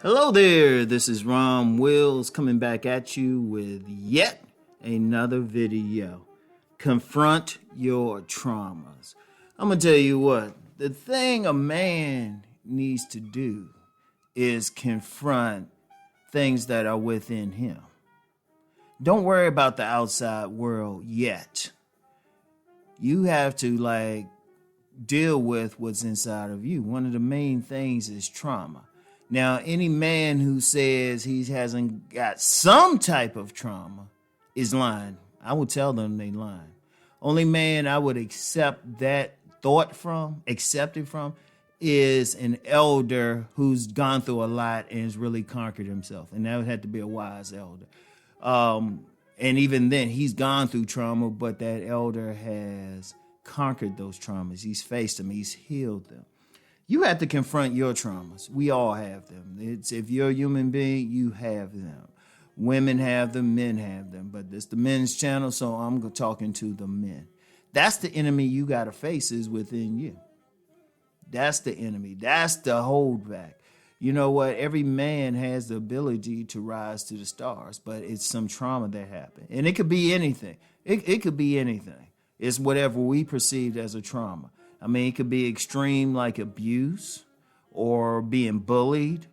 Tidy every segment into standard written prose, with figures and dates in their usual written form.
Hello there, this is Rom Wills coming back at you with yet another video. Confront your traumas. I'm going to tell you what, the thing a man needs to do is confront things that are within him. Don't worry about the outside world yet. You have to deal with what's inside of you. One of the main things is trauma. Now, any man who says he hasn't got some type of trauma is lying. I would tell them they lying. Only man I would accept it from, is an elder who's gone through a lot and has really conquered himself. And that would have to be a wise elder. And even then, he's gone through trauma, but that elder has conquered those traumas. He's faced them. He's healed them. You have to confront your traumas. We all have them. If you're a human being, you have them. Women have them, men have them. But it's the men's channel, so I'm talking to the men. That's the enemy you got to face is within you. That's the enemy. That's the holdback. You know what? Every man has the ability to rise to the stars, but it's some trauma that happened. And it could be anything. It could be anything. It's whatever we perceived as a trauma. I mean, it could be extreme like abuse or being bullied,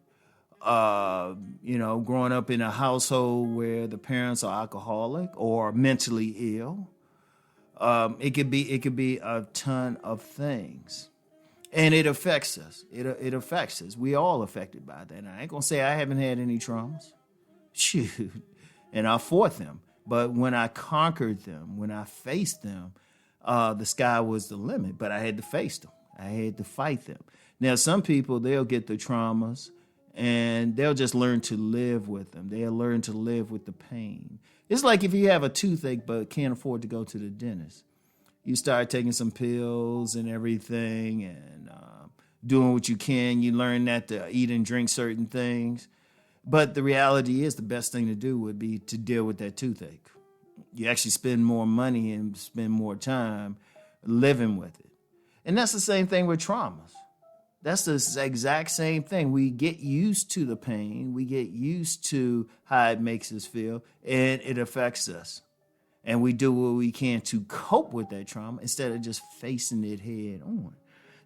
growing up in a household where the parents are alcoholic or mentally ill. It could be a ton of things. And it affects us. It affects us. We all affected by that. And I ain't going to say I haven't had any traumas. Shoot. And I fought them. But when I conquered them, when I faced them, the sky was the limit. But I had to face them. I had to fight them. Now, some people, they'll get the traumas and they'll just learn to live with them. They'll learn to live with the pain. It's like if you have a toothache but can't afford to go to the dentist. You start taking some pills and everything and doing what you can. You learn not to eat and drink certain things. But the reality is the best thing to do would be to deal with that toothache. You actually spend more money and spend more time living with it. And that's the same thing with traumas. That's the exact same thing. We get used to the pain. We get used to how it makes us feel, and it affects us. And we do what we can to cope with that trauma instead of just facing it head on.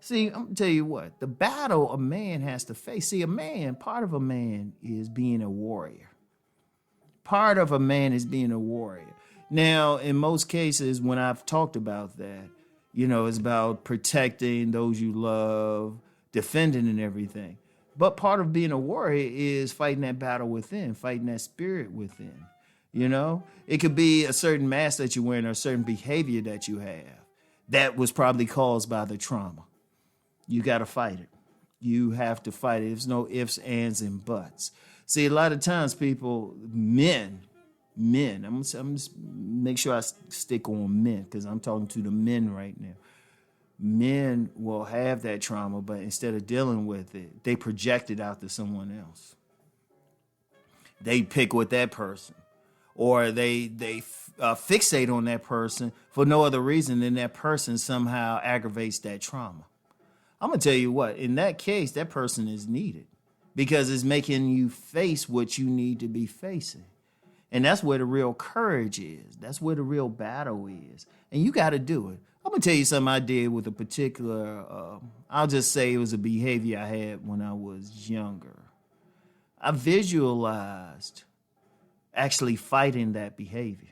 See, I'm going to tell you what, the battle a man has to face. See, part of a man is being a warrior. Part of a man is being a warrior. Now, in most cases, when I've talked about that, it's about protecting those you love, defending and everything. But part of being a warrior is fighting that battle within, fighting that spirit within. It could be a certain mask that you're wearing or a certain behavior that you have that was probably caused by the trauma. You got to fight it. You have to fight it. There's no ifs, ands, and buts. See, a lot of times men, I'm just make sure I stick on men because I'm talking to the men right now. Men will have that trauma, but instead of dealing with it, they project it out to someone else. They pick with that person. Or they fixate on that person for no other reason than that person somehow aggravates that trauma. I'm going to tell you what, in that case, that person is needed because it's making you face what you need to be facing. And that's where the real courage is. That's where the real battle is. And you got to do it. I'm going to tell you something I did with a particular, I'll just say it was a behavior I had when I was younger. I visualized actually fighting that behavior,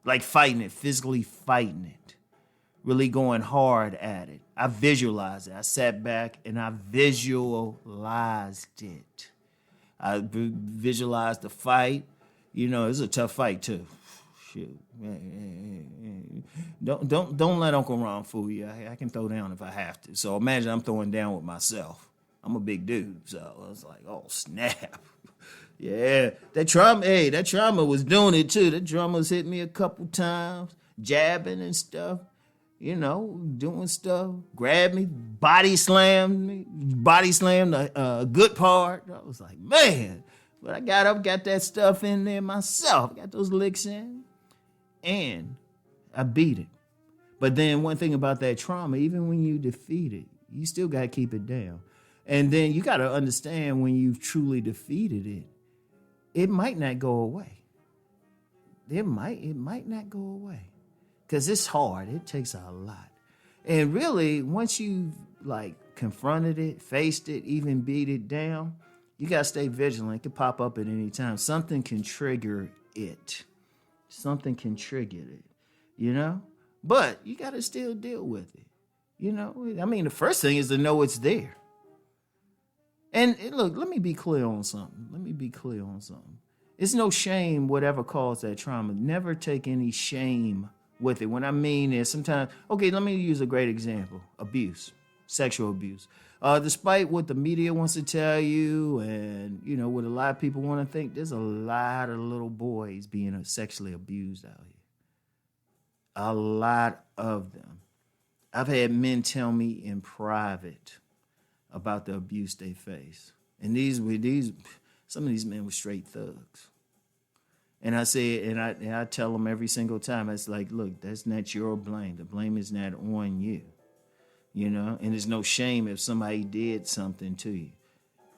like fighting it, physically fighting it, really going hard at it. I visualized it. I sat back and I visualized it. I visualized the fight. It was a tough fight too. Shoot. Don't let Uncle Ron fool you. I can throw down if I have to. So imagine I'm throwing down with myself. I'm a big dude, so I was like, oh snap. Yeah, that trauma was doing it too. That trauma was hitting me a couple times, jabbing and stuff, doing stuff, grabbed me, body slammed a good part. I was like, man, but I got up, got that stuff in there myself, got those licks in, and I beat it. But then one thing about that trauma, even when you defeat it, you still got to keep it down. And then you got to understand when you've truly defeated it, it might not go away. It might not go away because it's hard. It takes a lot. And really, once you've like confronted it, faced it, even beat it down, you got to stay vigilant. It could pop up at any time. Something can trigger it. Something can trigger it, you know? But you got to still deal with it, you know? I mean, the first thing is to know it's there. And look, let me be clear on something. It's no shame whatever caused that trauma. Never take any shame with it. What I mean is sometimes, okay, let me use a great example. Abuse, sexual abuse. Despite what the media wants to tell you and, you know, what a lot of people want to think, there's a lot of little boys being sexually abused out here. A lot of them. I've had men tell me in private about the abuse they face. And some of these men were straight thugs. And I say, and I tell them every single time, it's like, look, that's not your blame. The blame is not on you. You know, and there's no shame if somebody did something to you,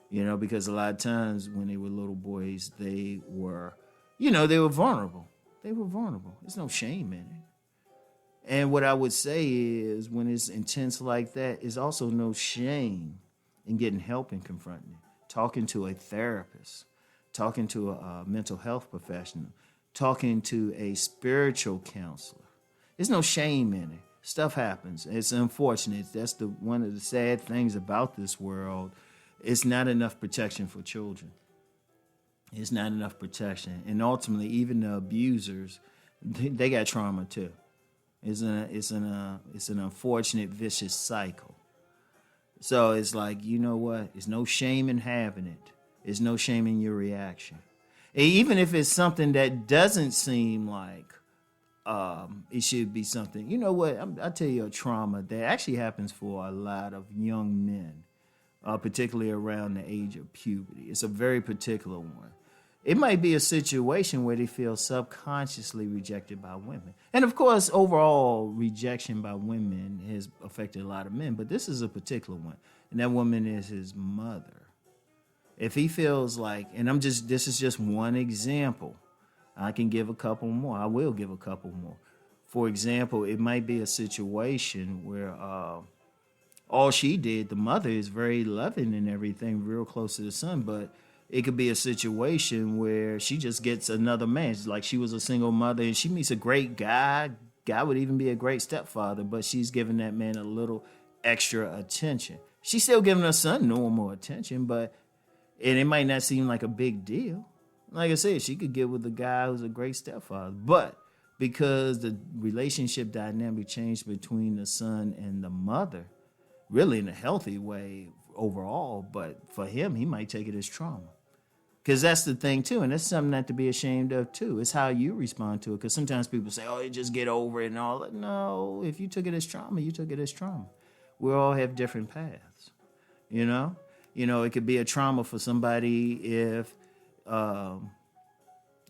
you know, because a lot of times when they were little boys, they were vulnerable. There's no shame in it. And what I would say is when it's intense like that, is also no shame in getting help and confronting it. Talking to a therapist, talking to a mental health professional, talking to a spiritual counselor. There's no shame in it. Stuff happens. It's unfortunate. That's one of the sad things about this world. It's not enough protection for children. It's not enough protection. And ultimately, even the abusers, they got trauma too. It's an unfortunate, vicious cycle. So it's like, you know what? There's no shame in having it. There's no shame in your reaction. And even if it's something that doesn't seem like it should be something. You know what? I'll tell you a trauma that actually happens for a lot of young men, particularly around the age of puberty. It's a very particular one. It might be a situation where they feel subconsciously rejected by women. And of course, overall, rejection by women has affected a lot of men, but this is a particular one. And that woman is his mother. If he feels like, and this is just one example. I can give a couple more. I will give a couple more. For example, it might be a situation where all she did, the mother is very loving and everything, real close to the son, but it could be a situation where she just gets another man. It's like she was a single mother and she meets a great guy. Guy would even be a great stepfather, but she's giving that man a little extra attention. She's still giving her son normal attention, and it might not seem like a big deal. Like I said, she could get with a guy who's a great stepfather. But because the relationship dynamic changed between the son and the mother, really in a healthy way overall, but for him, he might take it as trauma. Because that's the thing, too, and that's something not to be ashamed of, too. It's how you respond to it. Because sometimes people say, oh, you just get over it and all that. No, if you took it as trauma, you took it as trauma. We all have different paths, you know? You know, it could be a trauma for somebody if...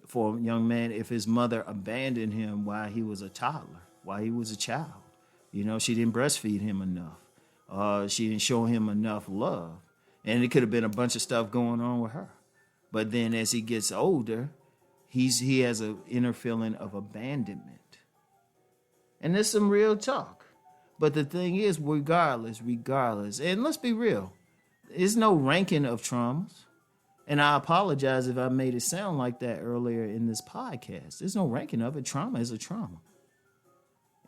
for a young man, if his mother abandoned him while he was a toddler, while he was a child. You know, she didn't breastfeed him enough. She didn't show him enough love. And it could have been a bunch of stuff going on with her. But then as he gets older, he has an inner feeling of abandonment. And there's some real talk. But the thing is, regardless, and let's be real, there's no ranking of traumas. And I apologize if I made it sound like that earlier in this podcast. There's no ranking of it. Trauma is a trauma.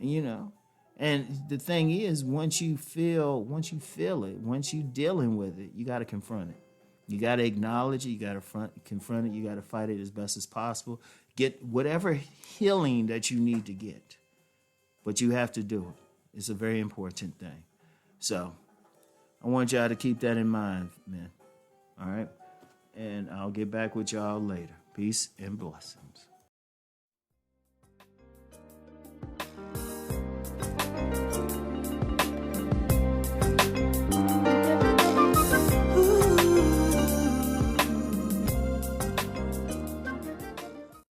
And, you know, and the thing is, once you feel it, once you're dealing with it, you got to confront it. You got to acknowledge it. You got to confront it. You got to fight it as best as possible. Get whatever healing that you need to get. But you have to do it. It's a very important thing. So I want y'all to keep that in mind, man. All right? And I'll get back with y'all later. Peace and blessings.